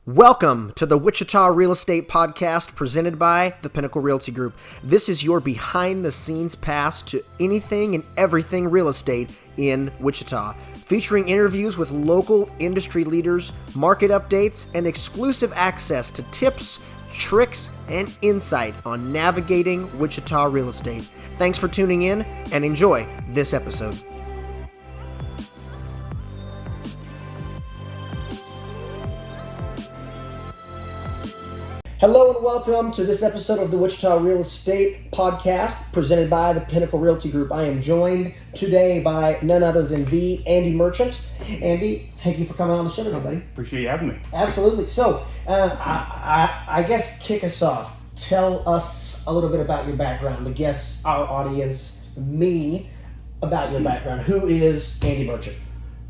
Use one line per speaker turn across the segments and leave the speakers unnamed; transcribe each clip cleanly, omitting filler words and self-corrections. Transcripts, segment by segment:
Welcome to the Wichita Real Estate Podcast presented by the Pinnacle Realty Group. This is your behind-the-scenes pass to anything and everything real estate in Wichita, featuring interviews with local industry leaders, market updates, and exclusive access to tips, tricks, and insight on navigating Wichita real estate. Thanks for tuning in and enjoy this episode. Hello and welcome to this episode of the Wichita Real Estate Podcast presented by the Pinnacle Realty Group. I am joined today by none other than the Andy Merchant. Andy, thank you for coming on the show today, buddy.
Appreciate you having me.
Absolutely. So, I guess kick us off. Tell us a little bit about your background, the guests, our audience, me, about your background. Who is Andy Merchant?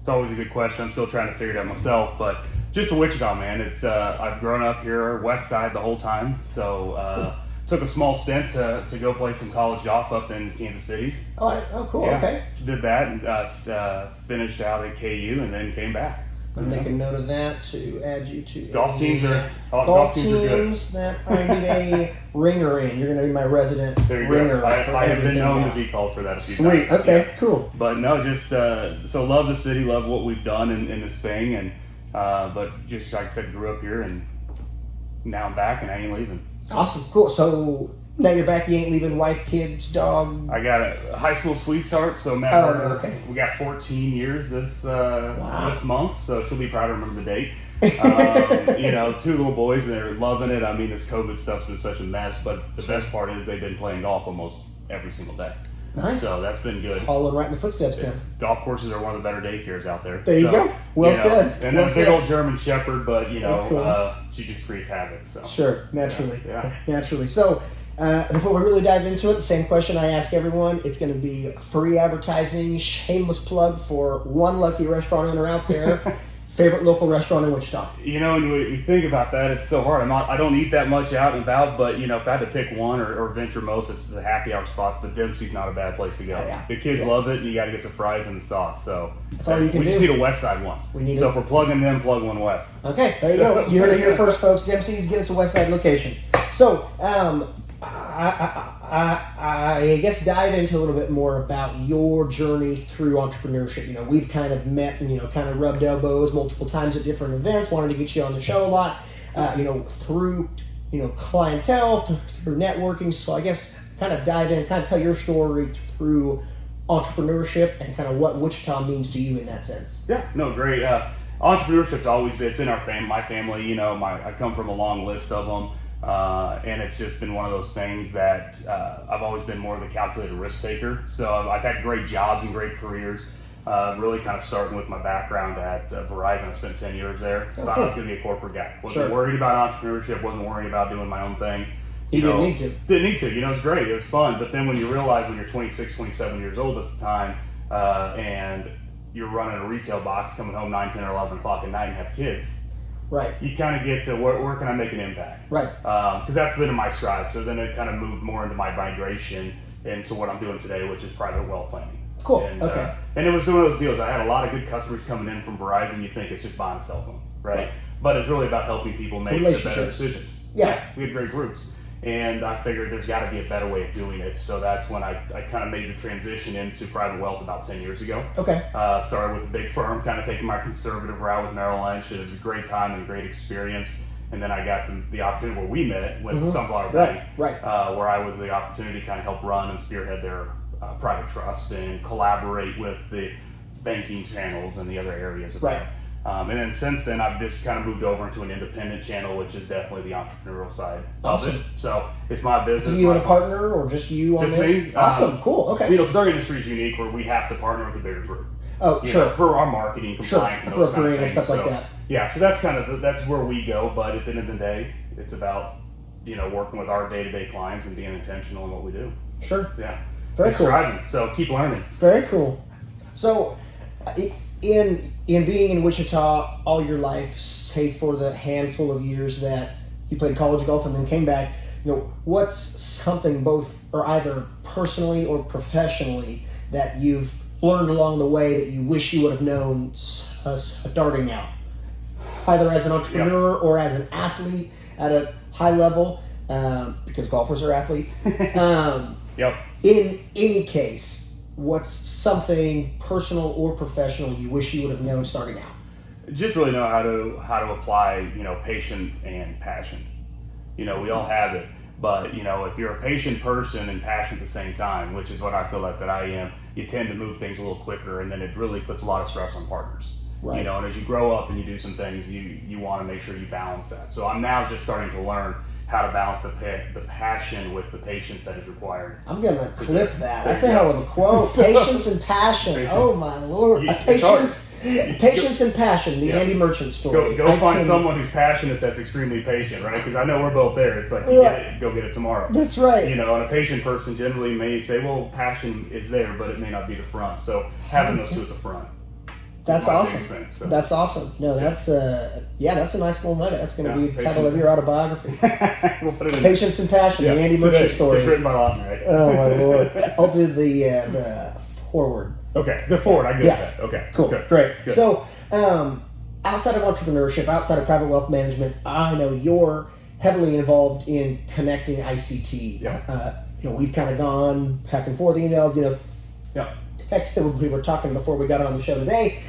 It's always a good question. I'm still trying to figure it out myself, but just a Wichita man. It's I've grown up here west side the whole time, so took a small stint to go play some college golf up in Kansas City.
Oh, cool.
Yeah,
okay.
Did that and finished out at KU and then came back.
I'm making a note of that to add you to
golf teams are
golf
teams are good.
That I need a ringer in. You're going to be my resident ringer.
Go. I have been known to be called for that a few times.
Sweet. Okay. Yeah. Cool.
But no, just so love the city, love what we've done in this thing, and but just like I said, grew up here, and now I'm back, and I ain't leaving.
Awesome. Cool. So now you're back. You ain't leaving. Wife, kids, dog.
I got a high school sweetheart, so met her. Okay. We got 14 years this month, so she'll be proud to remember the date. Two little boys, and they're loving it. I mean, this COVID stuff's been such a mess, but the best part is they've been playing golf almost every single day.
Nice.
So that's been good.
Following right in the footsteps then.
Golf courses are one of the better daycares out there.
There you go. Well said.
And
well
then a big old German Shepherd, but she just creates havoc. So
sure, naturally.
Yeah.
Naturally. So before we really dive into it, the same question I ask everyone. It's going to be free advertising, shameless plug for one lucky restaurant owner out there. Favorite local restaurant in Wichita?
You know, when you think about that, it's so hard. I don't eat that much out and about, but if I had to pick one or venture most, it's the happy hour spots. But Dempsey's not a bad place to go.
Yeah.
The kids love it, and you got to get some fries and the sauce. So
that's all you can do.
We just need a West Side one. So if we're plugging them, plug one West.
Okay, there you go. You heard it here first, folks. Dempsey's, get us a West Side location. So I guess dive into a little bit more about your journey through entrepreneurship. We've kind of met and, kind of rubbed elbows multiple times at different events, wanted to get you on the show a lot, through, clientele, through networking. So I guess kind of dive in, kind of tell your story through entrepreneurship and kind of what Wichita means to you in that sense.
Yeah, no, great. Entrepreneurship's always been, it's in my family, I come from a long list of them. And it's just been one of those things that I've always been more of the calculated risk taker. So I've had great jobs and great careers, really kind of starting with my background at Verizon. I spent 10 years there. Thought I was going to be a corporate guy. Wasn't worried about entrepreneurship, wasn't worried about doing my own thing.
You didn't need to.
Didn't need to. It was great. It was fun. But then when you realize when you're 26, 27 years old at the time, and you're running a retail box, coming home 9, 10, or 11 o'clock at night and have kids,
right.
You kind of get to where can I make an impact?
Right.
Because that's been in my strive. So then it kind of moved more into my migration into what I'm doing today, which is private wealth planning.
Cool.
And,
okay.
And it was one of those deals. I had a lot of good customers coming in from Verizon. You think it's just buying a cell phone, right? But it's really about helping people make the better decisions.
Yeah.
We had great groups. And I figured there's got to be a better way of doing it. So that's when I kind of made the transition into private wealth about 10 years ago.
Okay.
Started with a big firm, kind of taking my conservative route with Merrill Lynch. It was a great time and a great experience. And then I got the opportunity where we met with Sunflower Bank,
right.
Where I was the opportunity to kind of help run and spearhead their private trust and collaborate with the banking channels and the other areas of that. And then since then, I've just kind of moved over into an independent channel, which is definitely the entrepreneurial side of it. So it's my business.
So you and a partner, or just you on
just
this?
Me.
Awesome, cool, okay.
Because our industry is unique, where we have to partner with a bigger group.
Oh, sure.
For our marketing, compliance, and those kind of things.
And stuff like that.
Yeah, so that's kind of that's where we go. But at the end of the day, it's about working with our day-to-day clients and being intentional in what we do.
Sure.
Yeah.
Very cool.
Striving, so keep learning.
Very cool. So, in being in Wichita all your life, save for the handful of years that you played college golf and then came back, what's something both or either personally or professionally that you've learned along the way that you wish you would have known starting out? either as an entrepreneur or as an athlete at a high level, because golfers are athletes. In any case, what's something personal or professional you wish you would have known starting out?
Just really know how to apply, patience and passion. We all have it, but if you're a patient person and passionate at the same time, which is what I feel like that I am, you tend to move things a little quicker, and then it really puts a lot of stress on partners.
Right.
And as you grow up and you do some things, you want to make sure you balance that. So I'm now just starting to learn how to balance the passion with the patience that is required.
I'm going to clip that. That's a hell of a quote. Patience and passion. Patience. Oh my Lord. Patience and passion, the Andy Merchant story.
Go find someone who's passionate that's extremely patient, right? Because I know we're both there. It's like, go get it tomorrow.
That's right.
And a patient person generally may say, well, passion is there, but it may not be the front. So having those two at the front.
That's awesome. That's awesome. No, that's a nice little nugget. That's going to be the title of your autobiography.
We'll put it in.
Patience and Passion, the Andy Merchant story.
It's written by Lawton, right?
Oh my Lord! I'll do the forward.
Okay, the forward. I get that. Okay,
cool,
good.
Great.
Good.
So, outside of entrepreneurship, outside of private wealth management, I know you're heavily involved in ConnectingICT.
Yeah.
We've kind of gone back and forth, emailed, text that we were talking before we got on the show today.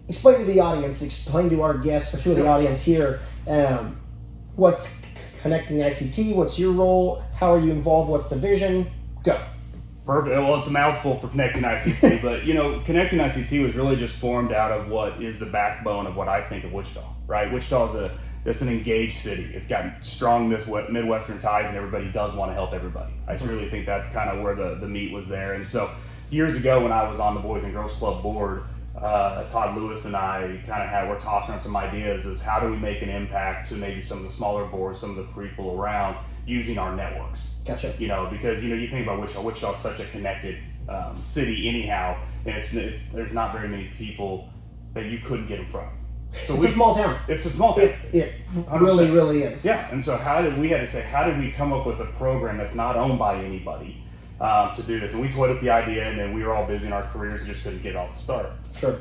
Explain to the audience, explain to our guests, or to the audience here, what's ConnectingICT, what's your role, how are you involved, what's the vision? Go.
Perfect. Well, it's a mouthful for ConnectingICT, but ConnectingICT was really just formed out of what is the backbone of what I think of Wichita, right? Wichita is an engaged city. It's got strong Midwestern ties, and everybody does want to help everybody. I really think that's kind of where the meat was there. And so years ago when I was on the Boys and Girls Club board, Todd Lewis and I we're tossing around some ideas as how do we make an impact to maybe some of the smaller boards, some of the people around using our networks.
Gotcha.
Because you think about Wichita. Wichita is such a connected city anyhow, and there's not very many people that you couldn't get in front of. So
it's a small town.
It's a small town.
It really, really is.
Yeah, and so how did we come up with a program that's not owned by anybody to do this? And we toyed with the idea, and then we were all busy in our careers and just couldn't get off the start.
Sure.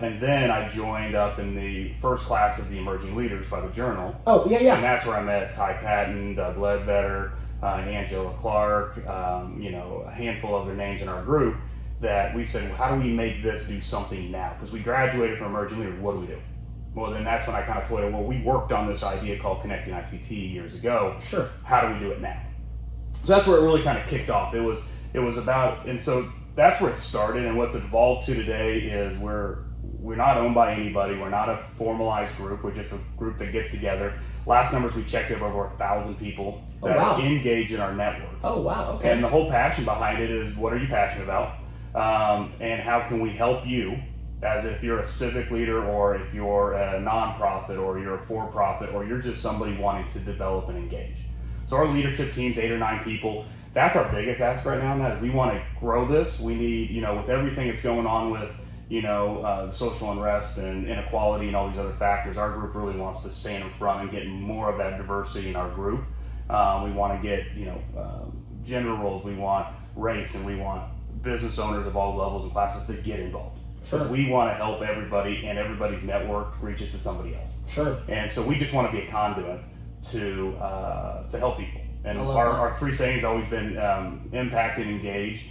And then I joined up in the first class of the Emerging Leaders by the Journal.
Oh, yeah.
And that's where I met Ty Patton, Doug Ledbetter, Angela Clark, a handful of other names in our group that we said, well, how do we make this do something now? Because we graduated from Emerging Leaders, what do we do? Well, then that's when I kind of toyed, we worked on this idea called ConnectingICT years ago.
Sure.
How do we do it now? So that's where it really kind of kicked off. It was about, and so that's where it started, and what's evolved to today is we're not owned by anybody. We're not a formalized group. We're just a group that gets together. Last numbers we checked, we have over 1,000 people that are engaged in our network.
Oh, wow. Okay.
And the whole passion behind it is, what are you passionate about? And how can we help you, as if you're a civic leader, or if you're a nonprofit, or you're a for-profit, or you're just somebody wanting to develop and engage. So our leadership team's 8 or 9 people. That's our biggest ask right now. That is, we want to grow this. We need, with everything that's going on with, social unrest and inequality and all these other factors, our group really wants to stand in front and get more of that diversity in our group. We want to get, gender roles, we want race, and we want business owners of all levels and classes to get involved.
Sure.
We want to help everybody, and everybody's network reaches to somebody else.
Sure.
And so we just want to be a conduit to help people. And our 3 sayings have always been impact and engage,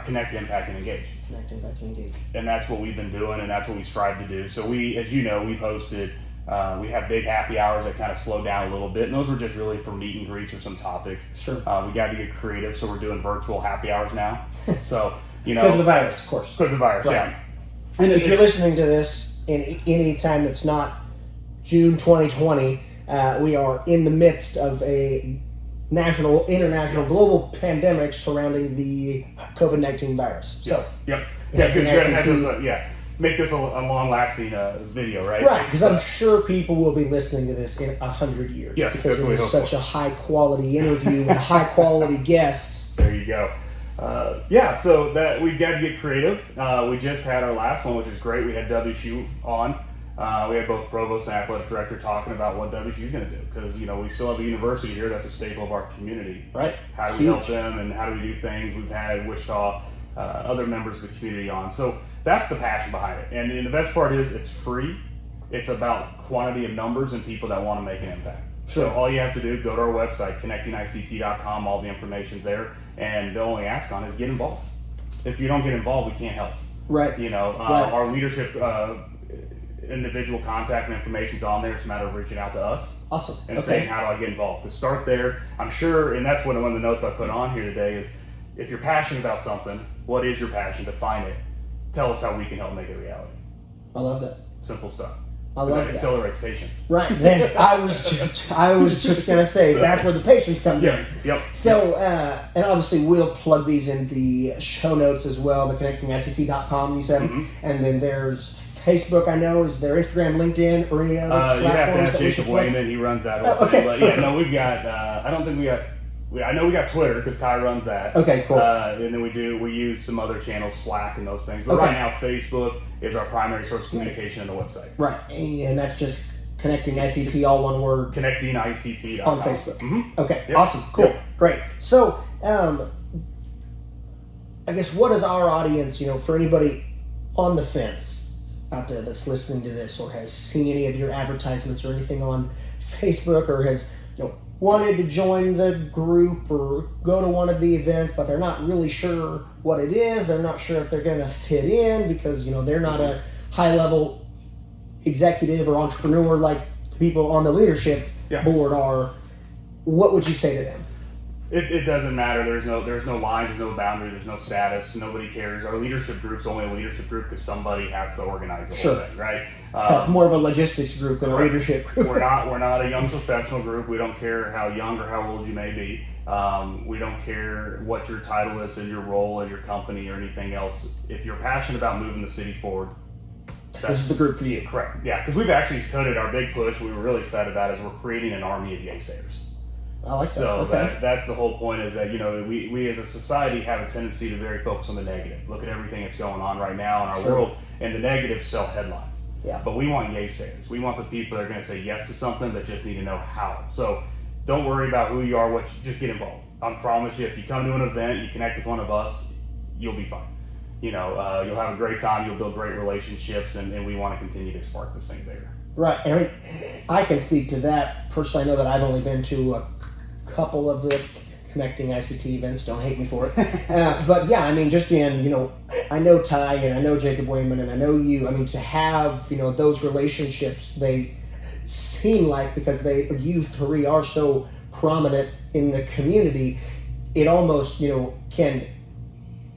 connect, impact, and engage.
Connect, impact, and engage.
And that's what we've been doing, and that's what we strive to do. So we, as you know, we've hosted, we have big happy hours that kind of slow down a little bit, and those were just really for meet and greets or some topics.
Sure.
We got to get creative, so we're doing virtual happy hours now. So,
because of the virus, of course.
Because of the virus,
right.
Yeah.
And if you're listening to this in any time that's not June 2020, we are in the midst of a national, international, global pandemic surrounding the COVID-19 virus. So,
yep. Yeah, make this a long-lasting video, right?
Right, because I'm sure people will be listening to this in 100 years.
Yes,
because it was such a high-quality interview and a high-quality guest.
There you go. So that we've got to get creative. We just had our last one, which is great. We had WSU on. We had both provost and athletic director talking about what WSU is going to do, because we still have a university here that's a staple of our community.
Right.
How do we help them, and how do we do things? We've had Wichita, other members of the community on. So that's the passion behind it. And the best part is it's free. It's about quantity of numbers and people that want to make an impact.
Sure.
So all you have to do, go to our website, ConnectingICT.com, all the information's there, and the only ask on is get involved. If you don't get involved, we can't help.
Right.
Our leadership individual contact and information's on there. It's a matter of reaching out to us.
Awesome.
And saying, how do I get involved? To start there, I'm sure, and that's one of the notes I put on here today is, if you're passionate about something, what is your passion? Define it. Tell us how we can help make it a reality.
I love that.
Simple stuff.
I love
that. Accelerates patience.
Right. I was just gonna say that's where the patience comes in.
Yep.
So, and obviously we'll plug these in the show notes as well. The ConnectingICT.com, you said, and then there's Facebook. I know, is there Instagram, LinkedIn, or any other platforms?
You have to ask Jacob Wayman. He runs that whole thing. But yeah, no, we've got. I don't think we got. I know we got Twitter because Kai runs that.
Okay, cool.
And then we use some other channels, Slack and those things. But right now, Facebook is our primary source of communication on the website.
Right, and that's just ConnectingICT, all one word.
ConnectingICT
on Facebook.
Mm-hmm.
Okay, yep. Awesome, cool, great. So, I guess what is our audience? For anybody on the fence out there that's listening to this, or has seen any of your advertisements or anything on Facebook, or has wanted to join the group or go to one of the events, but they're not really sure what it is. They're not sure if they're going to fit in because, they're not a high-level executive or entrepreneur like people on the leadership board are. What would you say to them?
It doesn't matter. There's no lines, there's no boundary, there's no status. Nobody cares. Our leadership group's only a leadership group because somebody has to organize the whole thing, right?
It's more of a logistics group than a leadership group.
We're not a young professional group. We don't care how young or how old you may be. We don't care what your title is in your role in your company or anything else. If you're passionate about moving the city forward,
this is the group for you.
Correct. Yeah, because we've actually coded our big push. We were really excited about is we're creating an army of yay-sayers.
I like that.
So that's the whole point is that, we as a society have a tendency to very focus on the negative. Look at everything that's going on right now in our world, and the negatives sell headlines.
Yeah.
But we want yay sayers. We want the people that are going to say yes to something but just need to know how. So don't worry about who you are, just get involved. I promise you, if you come to an event, you connect with one of us, you'll be fine. You'll have a great time, you'll build great relationships, and we want to continue to spark this thing bigger.
Right. I can speak to that personally. I know that I've only been to a couple of the ConnectingICT events. Don't hate me for it. But yeah, just in, I know Ty and I know Jacob Wayman and I know you. To have, those relationships, they seem like, because you three are so prominent in the community, it almost, can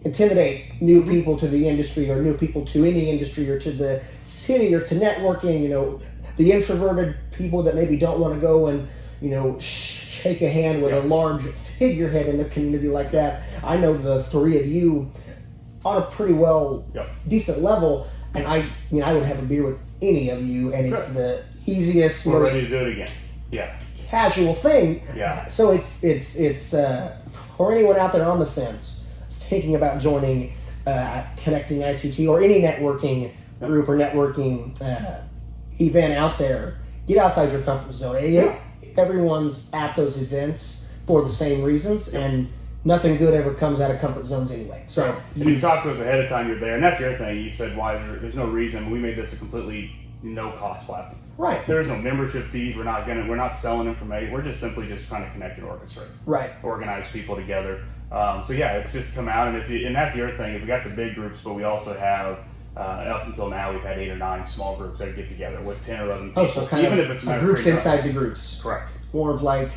intimidate new people to the industry or new people to any industry or to the city or to networking, the introverted people that maybe don't want to go and, shake a hand with a large figurehead in the community like that. I know the three of you on a pretty decent level, and I would have a beer with any of you, and it's the easiest,
we're ready to do it again. Yeah.
Casual thing.
Yeah.
So it's for anyone out there on the fence thinking about joining ConnectingICT or any networking group or networking event out there, get outside your comfort zone. Everyone's at those events for the same reasons, and nothing good ever comes out of comfort zones anyway. So
you talk to us ahead of time, you're there, and that's the other thing. You said why there's no reason. We made this a completely no-cost platform.
Right.
There's no membership fees. We're not selling information. We're just simply trying to connect and orchestrate.
Right.
Organize people together. It's just come out, and that's the other thing. We got the big groups, but we also have. Up until now, we've had 8 or 9 small groups that get together with 10 or 11 people.
Oh, so kind
even
of
if it's
groups inside the groups.
Correct.
More of like,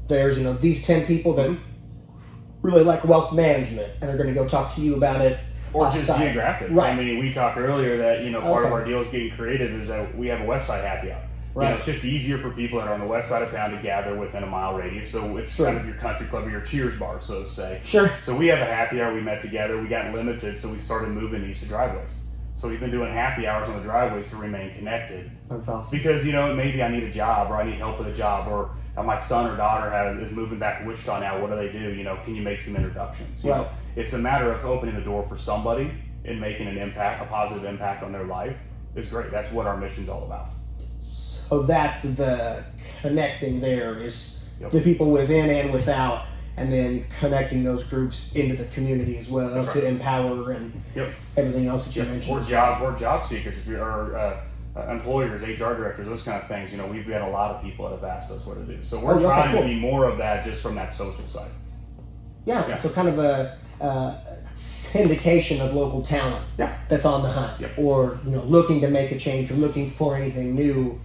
there's these 10 people that really like wealth management, and they're going to go talk to you about it.
Or just geographics.
Right.
We talked earlier that part of our deal is getting creative is that we have a West Side happy hour.
Right.
It's just easier for people that are on the west side of town to gather within a mile radius. So it's kind of your country club or your cheers bar, so to say.
Sure.
So we have a happy hour. We met together. We got limited, so we started moving these to driveways. So we've been doing happy hours on the driveways to remain connected.
That's awesome.
Because, maybe I need a job or I need help with a job or my son or daughter is moving back to Wichita now. What do they do? Can you make some introductions?
Right.
It's a matter of opening the door for somebody and making an impact, a positive impact on their life is great. That's what our mission's all about.
So that's the connecting there is the people within and without, and then connecting those groups into the community as well to empower and everything else that you mentioned.
Or job seekers. If you're employers, HR directors, those kind of things. We've got a lot of people that have asked us what to do. So we're trying to be more of that just from that social side.
Yeah. So kind of a syndication of local talent that's on the hunt, or looking to make a change or looking for anything new.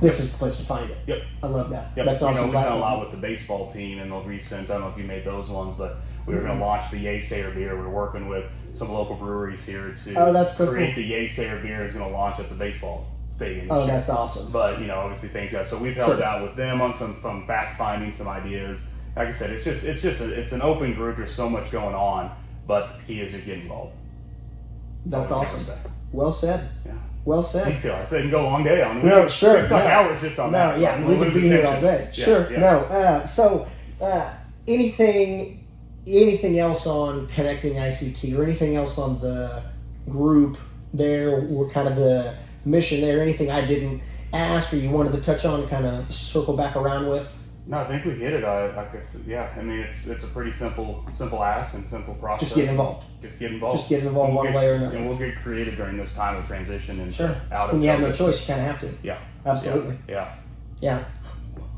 This is the place to find it.
Yep.
I love that.
Yep.
That's awesome.
We've done a lot with the baseball team and the recent, I don't know if you made those ones, but we were going to launch the Yaysayer beer. We're working with some local breweries here to create the Yaysayer beer is going to launch at the baseball stadium.
Oh, that's awesome.
But, obviously things so we've helped out with them on some fact finding, some ideas. Like I said, it's an open group. There's so much going on, but the key is to get involved.
That's awesome. Well said.
Yeah.
Well said.
Detail. I said you can go a long day on it.
No, sure.
We can talk hours just on that.
No, yeah, we could be here all day. Sure.
Yeah.
No. So, anything else on ConnectingICT or anything else on the group there, or kind of the mission there? Anything I didn't ask or you wanted to touch on, kind of circle back around with?
No, I think we hit it. I guess, I mean, it's a pretty simple ask and simple process.
Just get involved.
Just get involved
one way or another.
And we'll get creative during this time of transition and out of.
When you have no choice, you kind of have to.
Yeah.
Absolutely.
Yeah.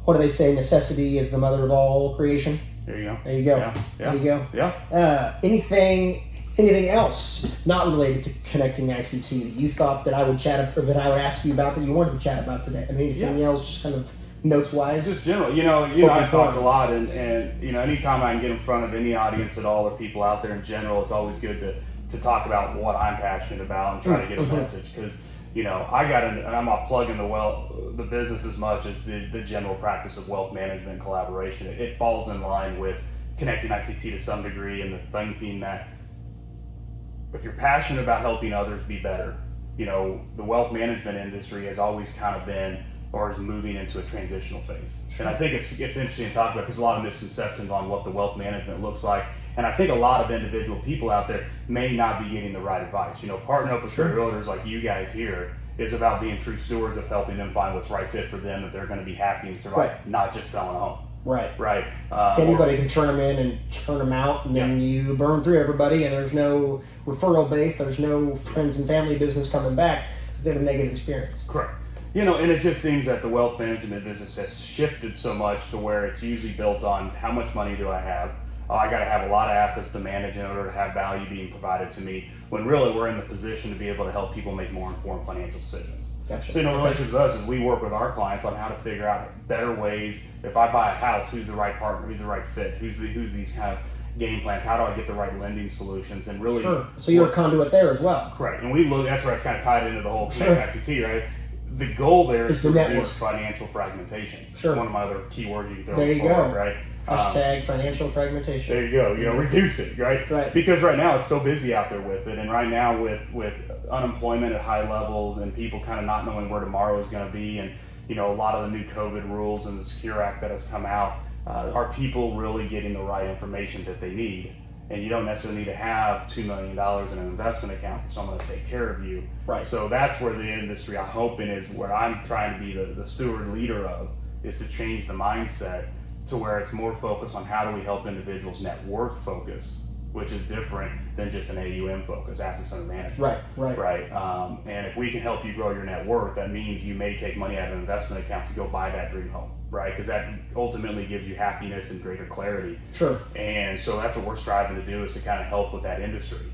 What do they say? Necessity is the mother of all creation.
There you go.
There you go.
Yeah.
There you go.
Yeah.
Anything else not related to ConnectingICT that you thought that I would chat or that I would ask you about that you wanted to chat about today? I mean, anything else, just kind of notes wise?
Just general. I've talked a lot, and anytime I can get in front of any audience at all or people out there in general, it's always good to talk about what I'm passionate about and try to get a message, because I'm not plugging the business as much as the general practice of wealth management and collaboration. It falls in line with ConnectingICT to some degree, and the thinking that if you're passionate about helping others be better, the wealth management industry has always kind of been or is moving into a transitional phase. And I think it's interesting to talk about, because a lot of misconceptions on what the wealth management looks like. And I think a lot of individual people out there may not be getting the right advice. Partnering up with great realtors like you guys here is about being true stewards of helping them find what's right fit for them, that they're going to be happy and survive, not just selling a home. Right.
Anybody can turn them in and turn them out, and then you burn through everybody, and there's no referral base, there's no friends and family business coming back because they have a negative experience.
Correct. And it just seems that the wealth management business has shifted so much to where it's usually built on how much money do I have? Oh, I got to have a lot of assets to manage in order to have value being provided to me, when really we're in the position to be able to help people make more informed financial decisions.
Gotcha.
So, relationship with us is we work with our clients on how to figure out better ways. If I buy a house, who's the right partner? Who's the right fit? Who's these kind of game plans? How do I get the right lending solutions? And really,
so you're a conduit there as well.
Correct. And that's where it's kind of tied into the whole ConnectingICT, right? The goal there is to reduce financial fragmentation. One of my other key words you can throw forward, right?
Hashtag financial fragmentation.
There you go. Reduce it, right?
Right.
Because right now it's so busy out there with it, and right now with unemployment at high levels and people kind of not knowing where tomorrow is going to be, and a lot of the new COVID rules and the Secure Act that has come out, are people really getting the right information that they need? And you don't necessarily need to have $2 million in an investment account for someone to take care of you.
Right.
So that's where the industry, I'm hoping, is where I'm trying to be the steward leader of, is to change the mindset to where it's more focused on how do we help individuals net worth focus, which is different than just an AUM focus, assets under management. Right. And if we can help you grow your net worth, that means you may take money out of an investment account to go buy that dream home, right? Because that ultimately gives you happiness and greater clarity.
Sure.
And so that's what we're striving to do, is to kind of help with that industry.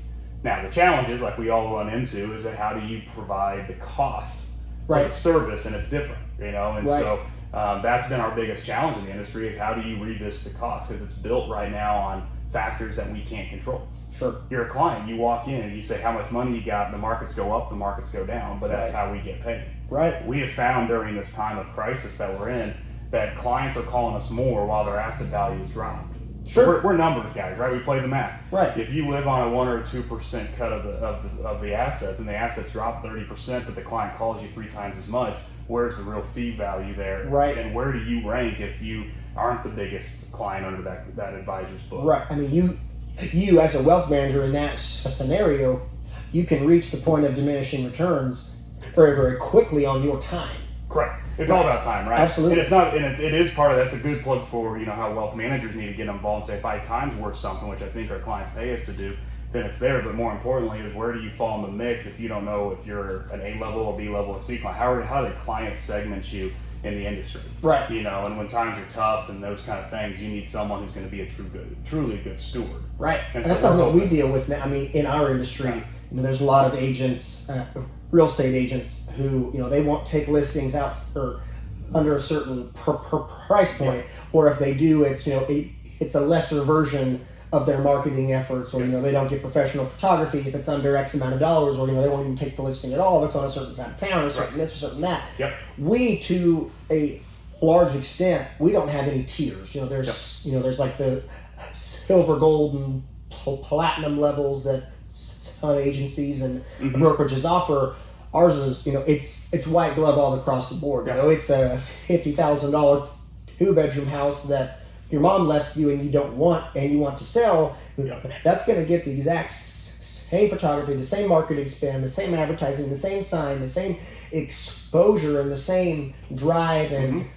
Now, the challenges, like we all run into, is that how do you provide the cost for the service, and it's different, And so that's been our biggest challenge in the industry, is how do you revisit the cost, because it's built right now on factors that we can't control.
Sure.
You're a client, you walk in and you say how much money you got, and the markets go up, the markets go down, but that's how we get paid.
Right.
We have found during this time of crisis that we're in that clients are calling us more while their asset value is dropped.
Sure.
So we're numbers guys, right? We play the math.
Right.
If you live on a 1 or 2% cut of the assets, and the assets drop 30%, but the client calls you 3 times as much, where's the real fee value there?
Right.
And where do you rank if you aren't the biggest client under that advisor's book?
Right. I mean, you as a wealth manager in that scenario, you can reach the point of diminishing returns very, very quickly on your time.
Correct. It's all about time, right?
Absolutely.
And it's not, and it is part of that's a good plug for how wealth managers need to get involved and say, if I time's worth something, which I think our clients pay us to do, then it's there. But more importantly is, where do you fall in the mix if you don't know if you're an A level or B level or C client? How do clients segment you in the industry?
Right.
And when times are tough and those kind of things, you need someone who's going to be a truly good steward.
Right.
And
that's something that we deal with now. I mean, in our industry, there's a lot of agents, real estate agents, who they won't take listings out or under a certain price point, or if they do, it's it's a lesser version of their marketing efforts, or they don't get professional photography if it's under X amount of dollars, or they won't even take the listing at all if it's on a certain side of town, or certain this or certain that.
Yep.
We, to a large extent, we don't have any tiers. There's like the silver, gold, and platinum levels that some agencies and brokerages offer. Ours is, it's white glove all across the board. It's a $50,000 2-bedroom house that your mom left you and you don't want, and you want to sell. That's going to get the exact same photography, the same marketing spend, the same advertising, the same sign, the same exposure, and the same drive and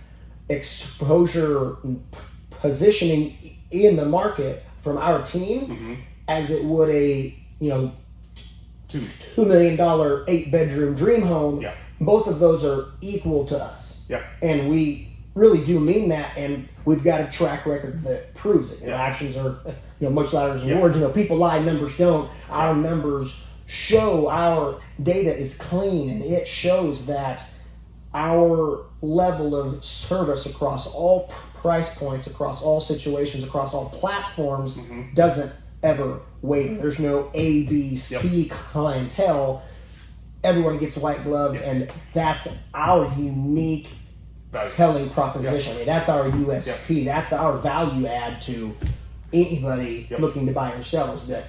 exposure and positioning in the market from our team as it would a $2 million 8-bedroom dream home.
Yeah.
Both of those are equal to us.
Yeah.
And we really do mean that, and we've got a track record that proves it. Actions are much louder than words. People lie, numbers don't. Our numbers show, our data is clean, and it shows that our level of service across all price points, across all situations, across all platforms doesn't ever waver. There's no A, B, C clientele. Everyone gets white glove, and that's our unique selling proposition. I mean, that's our USP. That's our value add to anybody looking to buy or sell, is that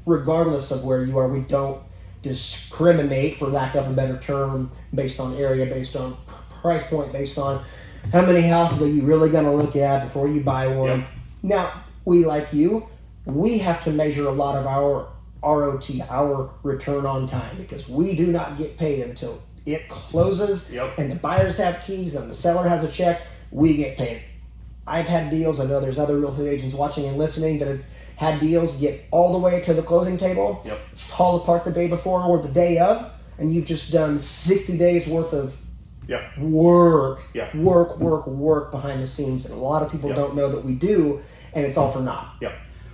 regardless of where you are, we don't discriminate, for lack of a better term, based on area, based on price point, based on how many houses are you really going to look at before you buy one. Now, we, like you, we have to measure a lot of our ROT, our return on time, because we do not get paid until it closes and the buyers have keys and the seller has a check. We get paid. I've had deals, I know there's other real estate agents watching and listening that have had deals get all the way to the closing table, fall apart the day before or the day of, and you've just done 60 days worth of work behind the scenes, and a lot of people don't know that we do, and it's all for naught.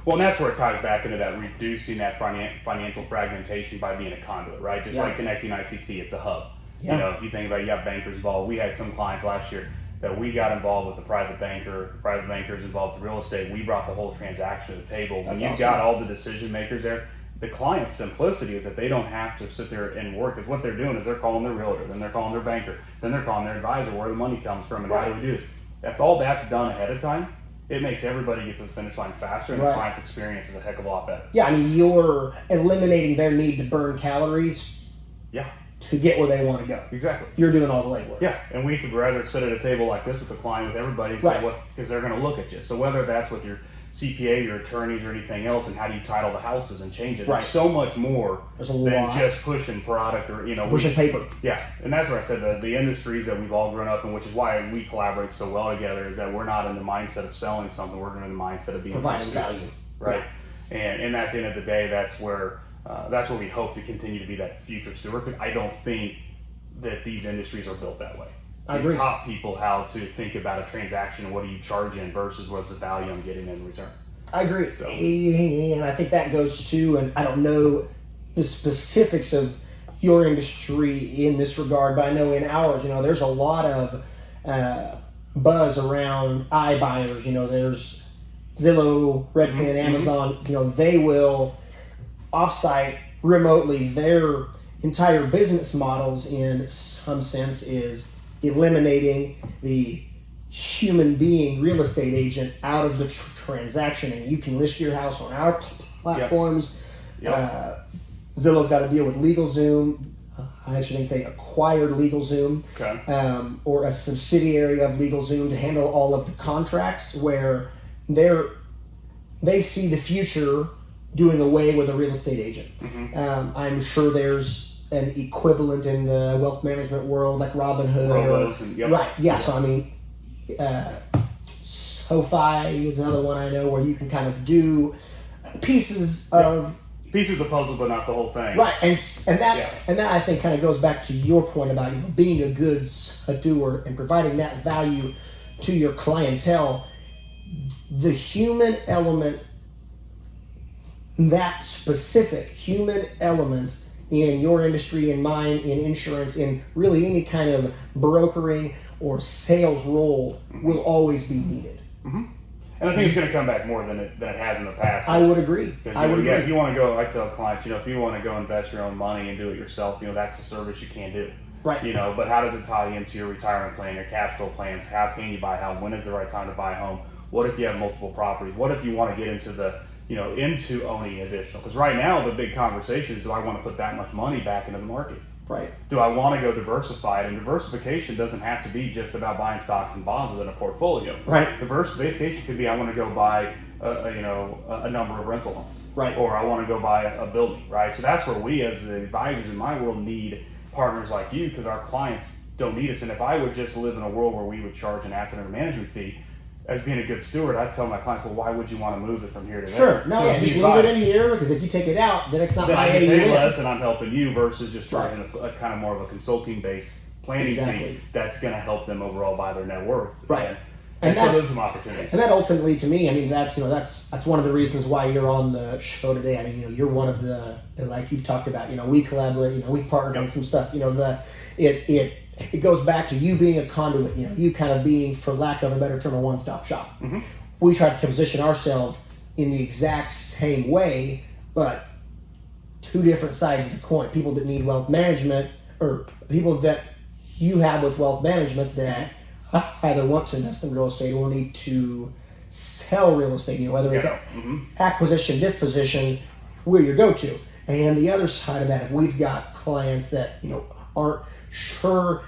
Well, and that's where it ties back into that reducing that financial fragmentation by being a conduit, right? Just like ConnectingICT, it's a hub. If you think about it, you got bankers involved. We had some clients last year that we got involved with the private bankers involved with the real estate. We brought the whole transaction to the table. When you've got all the decision makers there, the client's simplicity is that they don't have to sit there and work. Because what they're doing is they're calling their realtor, then they're calling their banker, then they're calling their advisor, where the money comes from, and how do we do this. If all that's done ahead of time, it makes everybody get to the finish line faster, and the client's experience is a heck of a lot better.
Yeah, I mean, you're eliminating their need to burn calories to get where they want to go.
Exactly.
You're doing all the legwork.
Yeah, and we could rather sit at a table like this with the client, with everybody, and say what, because they're going to look at you. So whether that's with your CPA, your attorneys, or anything else, and how do you title the houses and change it, there's so much more than just pushing product or
pushing paper.
Yeah, and that's what I said. The industries that we've all grown up in, which is why we collaborate so well together, is that we're not in the mindset of selling something. We're in the mindset of being
providing value,
right? And at the end of the day, that's where we hope to continue to be that future steward. Because I don't think that these industries are built that way.
I agree.
Taught people how to think about a transaction and what do you charge in versus what's the value I'm getting in return.
I agree. So, and I think that goes to, and I don't know the specifics of your industry in this regard, but I know in ours, there's a lot of buzz around iBuyers. There's Zillow, Redfin, Amazon. They will offsite remotely. Their entire business models, in some sense, is eliminating the human being real estate agent out of the transaction, and you can list your house on our platforms. Zillow's got to deal with LegalZoom. I actually think they acquired LegalZoom, or a subsidiary of LegalZoom, to handle all of the contracts, where they see the future doing away with a real estate agent. I'm sure there's an equivalent in the wealth management world, like Robinhood. So I mean, SoFi is another one I know, where you can kind of do pieces of
pieces of the puzzle, but not the whole thing.
Right, and that I think kind of goes back to your point about being a good steward and providing that value to your clientele. The human element, that specific human element in your industry, in mine, in insurance, in really any kind of brokering or sales role, will always be needed.
Mm-hmm. And I think it's going to come back more than it has in the past.
I would agree.
If you want to go, I tell clients, if you want to go invest your own money and do it yourself, that's a service you can't do.
Right.
But how does it tie into your retirement plan, your cash flow plans? How can you buy a home? When is the right time to buy a home? What if you have multiple properties? What if you want to get into into owning additional? Because right now the big conversation is, do I want to put that much money back into the markets?
Right.
Do I want to go diversified? And diversification doesn't have to be just about buying stocks and bonds within a portfolio.
Right.
Diversification could be, I want to go buy a number of rental homes.
Right.
Or I want to go buy a building. Right. So that's where we as the advisors in my world need partners like you, because our clients don't need us. And if I would just live in a world where we would charge an asset under management fee, as being a good steward, I tell my clients, well, why would you want to move it from here to there?
Sure. No, just leave it in here, because if you take it out, then it's not
then
my
I get paid
AUM.
less, and I'm helping you versus just charging a kind of more of a consulting-based planning fee that's going to help them overall by their net worth.
Right.
And so those are some opportunities.
And that ultimately, to me, that's one of the reasons why you're on the show today. You're one of the, like you've talked about, we collaborate, we've partnered on some stuff. It goes back to you being a conduit, you kind of being, for lack of a better term, a one-stop shop.
Mm-hmm.
We try to position ourselves in the exact same way, but two different sides of the coin. People that need wealth management, or people that you have with wealth management that either want to invest in real estate or need to sell real estate, whether it's acquisition, disposition, we're your go-to. And the other side of that, if we've got clients that, aren't sure,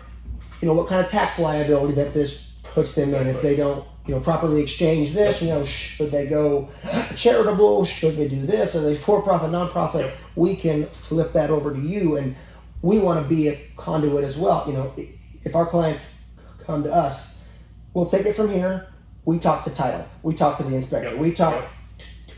what kind of tax liability that this puts them in if they don't, properly exchange this, should they go charitable, should they do this, are they for-profit, non-profit, we can flip that over to you, and we want to be a conduit as well. If our clients come to us, we'll take it from here, we talk to title, we talk to the inspector, we talk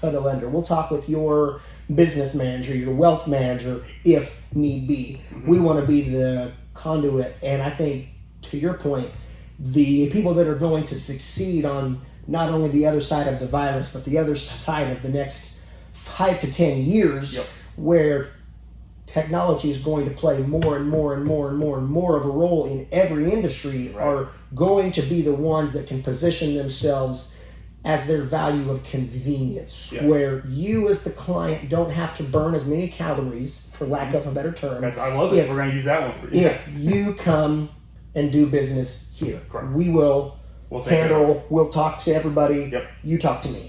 to the lender, we'll talk with your business manager, your wealth manager, if need be. We want to be the conduit, and I think, to your point, the people that are going to succeed on not only the other side of the virus, but the other side of the next 5 to 10 years, where technology is going to play more and more and more and more and more of a role in every industry, are going to be the ones that can position themselves as their value of convenience, where you as the client don't have to burn as many calories, for lack of a better term.
I love it. We're going to use that one for you.
If you come and do business here, we will
handle,
we'll talk to everybody, you talk to me.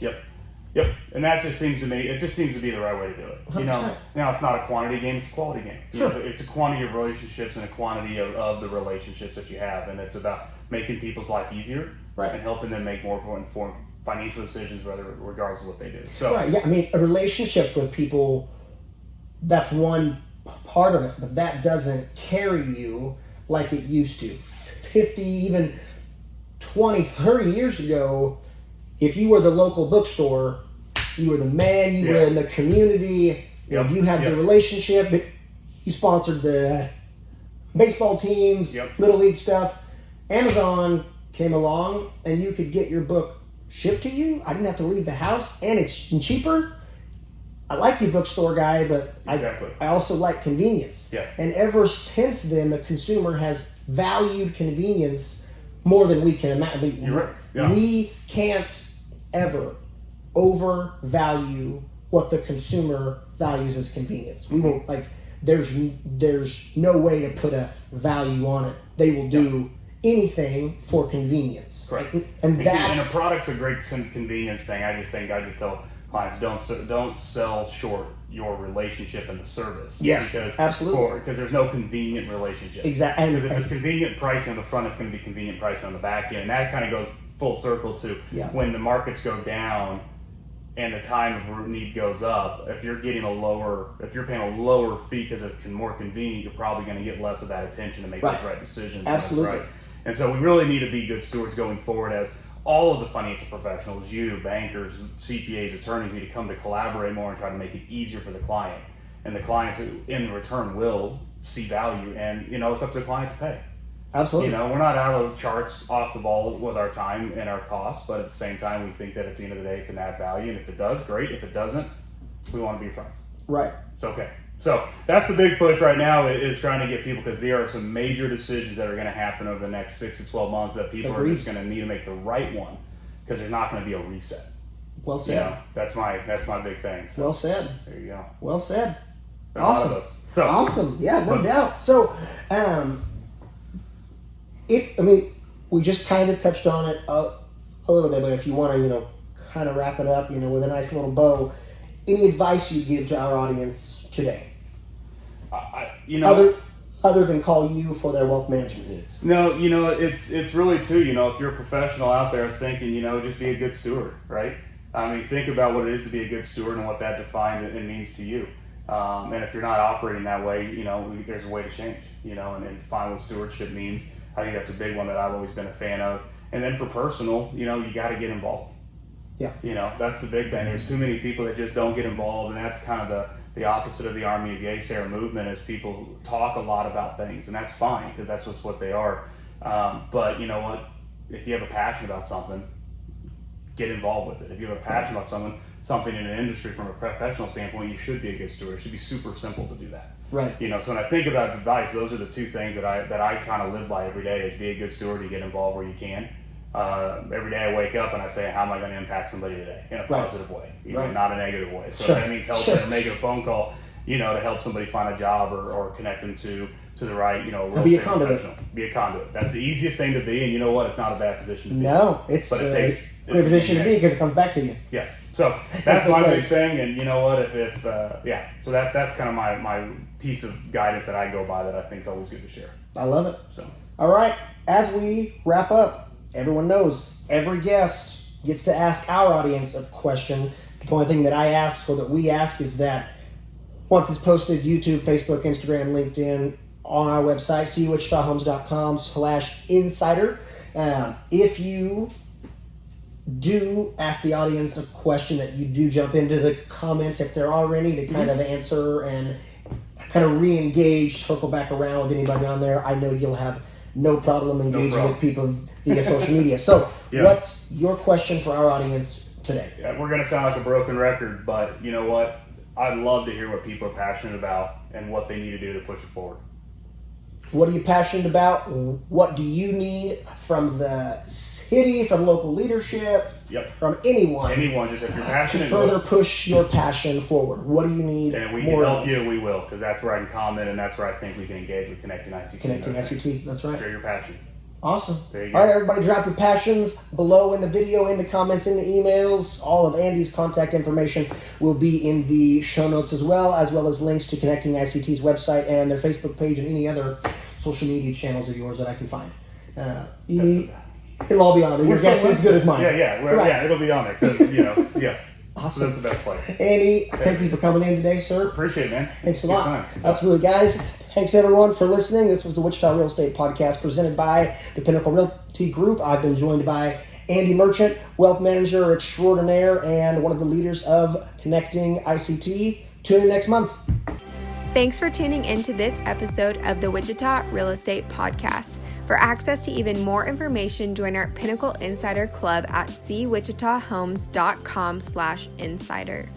Yep. And that just seems to me, it just seems to be the right way to do it.
100%.
Now it's not a quantity game, it's a quality game.
Sure.
It's a quantity of relationships and a quantity of the relationships that you have. And it's about making people's life easier and helping them make more informed financial decisions, regardless of what they do. So,
a relationship with people, that's one part of it, but that doesn't carry you like it used to. 50, even 20, 30 years ago, if you were the local bookstore, you were the man, you were in the community, you had the relationship, you sponsored the baseball teams, Little League stuff. Amazon came along and you could get your book shipped to you. I didn't have to leave the house, and it's cheaper. I like you, bookstore guy, but I also like convenience. And ever since then, the consumer has valued convenience more than we can imagine.
You're right.
We can't ever overvalue what the consumer values as convenience. We won't, there's no way to put a value on it. They will do anything for convenience.
Right.
And
a product's a great convenience thing. I just tell clients, don't sell short your relationship and the service.
Yes, absolutely.
Because there's no convenient relationship.
Exactly.
Because if it's convenient pricing on the front, it's going to be convenient pricing on the back end. And that kind of goes full circle to when the markets go down and the time of need goes up. If you're paying a lower fee because it's more convenient, you're probably going to get less of that attention to make those right decisions.
Absolutely.
Right. And so we really need to be good stewards going forward as all of the financial professionals, you, bankers, CPAs, attorneys, need to come to collaborate more and try to make it easier for the client. And the clients in return will see value, and it's up to the client to pay.
Absolutely.
We're not out of charts off the ball with our time and our costs, but at the same time, we think that at the end of the day, it's an add value. And if it does, great. If it doesn't, we want to be friends.
Right.
It's okay. So that's the big push right now, is trying to get people, because there are some major decisions that are going to happen over the next 6 to 12 months that people are just going to need to make the right one, because there's not going to be a reset.
Well said.
That's my big thing. So,
well said.
There you go.
Well said.
There's
Awesome.
So
awesome. Yeah, no doubt. So, we just kind of touched on it a little bit, but if you want to, kind of wrap it up, with a nice little bow, any advice you give to our audience today? Other than call you for their wealth management needs.
No, it's really too, if you're a professional out there thinking, just be a good steward, right? I mean, think about what it is to be a good steward and what that defines and means to you. And if you're not operating that way, there's a way to change, and define what stewardship means. I think that's a big one that I've always been a fan of. And then for personal, you got to get involved.
Yeah.
That's the big thing. There's too many people that just don't get involved, and that's kind of the opposite of the Army of Yay-Sayer movement, is people talk a lot about things, and that's fine, because that's just what they are. But you know what? If you have a passion about something, get involved with it. If you have a passion about something in an industry from a professional standpoint, you should be a good steward. It should be super simple to do that.
Right.
So when I think about advice, those are the two things that I kind of live by every day: is be a good steward, and get involved where you can. Every day I wake up and I say, how am I going to impact somebody today in a positive way, not a negative way. So that means helping them make a phone call, to help somebody find a job or connect them to the right, real
be
estate professional. Be a conduit. That's the easiest thing to be, and you know what? It's not a bad position to be.
No, it's a great position to be, because it comes back to you.
Yeah. So that's my big thing, and you know what? So that's kind of my piece of guidance that I go by that I think is always good to share.
I love it.
So
all right, as we wrap up, everyone knows every guest gets to ask our audience a question. The only thing that I ask, or that we ask, is that once it's posted, YouTube, Facebook, Instagram, LinkedIn, on our website, cwichitahomes.com/insider. If you do ask the audience a question, that you do jump into the comments, if there are any, to kind of answer and kind of re-engage, circle back around with anybody on there. I know you'll have no problem engaging with people via social media. So what's your question for our audience today?
Yeah, we're going to sound like a broken record, but you know what? I'd love to hear what people are passionate about and what they need to do to push it forward.
What are you passionate about? What do you need from the city, from local leadership, from anyone?
Anyone, just if you're passionate.
To further push your passion forward. What do you need?
And we can help you, we will, because that's where I can comment, and that's where I think we can engage with ConnectingICT.
ConnectingICT, that's right.
Share your passion.
Awesome.
There you go.
All right, everybody, drop your passions below in the video, in the comments, in the emails. All of Andy's contact information will be in the show notes as well as links to ConnectingICT's website and their Facebook page and any other social media channels of yours that I can find. It'll all be on there. Your guess is as good as mine.
Yeah, it'll be on there, because, yes.
Awesome.
So that's the best play.
Andy, thank you for coming in today, sir.
Appreciate it, man.
Thanks a lot. Absolutely, guys. Thanks, everyone, for listening. This was the Wichita Real Estate Podcast presented by the Pinnacle Realty Group. I've been joined by Andy Merchant, wealth manager extraordinaire and one of the leaders of ConnectingICT. Tune in next month.
Thanks for tuning into this episode of the Wichita Real Estate Podcast. For access to even more information, join our Pinnacle Insider Club at cwichitahomes.com/insider.